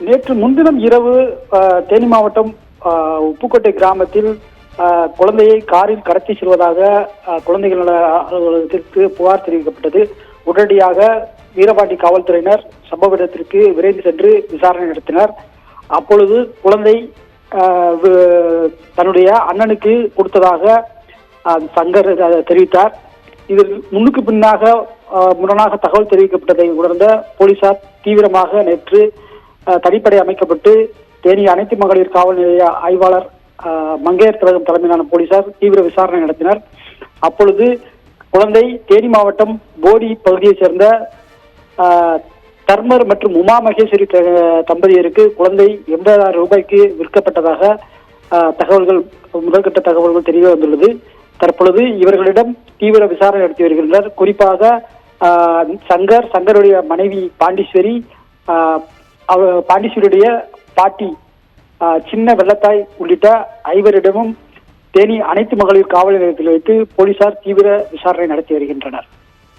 நேற்று முன்தினம் இரவு தேனி மாவட்டம் உப்புக்கோட்டை கிராமத்தில் குழந்தையை காரில் கடத்தி செல்வதாக குழந்தைகள் நல அலுவலகத்திற்கு புகார் தெரிவிக்கப்பட்டது. உடனடியாக வீரபாண்டி காவல்துறையினர் சம்பவ இடத்திற்கு விரைந்து சென்று விசாரணை நடத்தினர். அப்பொழுது குழந்தை தன்னுடைய அண்ணனுக்கு கொடுத்ததாக சங்கர் தெரிவித்தார். இதில் முன்னுக்கு பின்னாக முரணாக தகவல் தெரிவிக்கப்பட்டதை உணர்ந்த போலீசார் தீவிரமாக நேற்று தனிப்படை அமைக்கப்பட்டு தேனி அனைத்து மகளிர் காவல் நிலைய ஆய்வாளர் மங்கையர் திலகம் தலைமையிலான போலீசார் தீவிர விசாரணை நடத்தினர். அப்பொழுது குழந்தை தேனி மாவட்டம் போடி பகுதியைச் சேர்ந்த தர்மர் மற்றும் உமா மகேஸ்வரி தம்பதியருக்கு குழந்தை 80,000 ரூபாய்க்கு விற்கப்பட்டதாக முதல்கட்ட தகவல்கள் தெரிய வந்துள்ளது. தற்பொழுது இவர்களிடம் தீவிர விசாரணை நடத்தி வருகின்றனர். குறிப்பாக சங்கருடைய மனைவி பாண்டீஸ்வரி, பாண்டீஸ்வரியுடைய பாட்டி சின்ன வெள்ளத்தாய் உள்ளிட்ட 5 தேனி அனைத்து மகளிர் காவல் நிலையத்தில் வைத்து போலீசார் தீவிர விசாரணை நடத்தி வருகின்றனர்.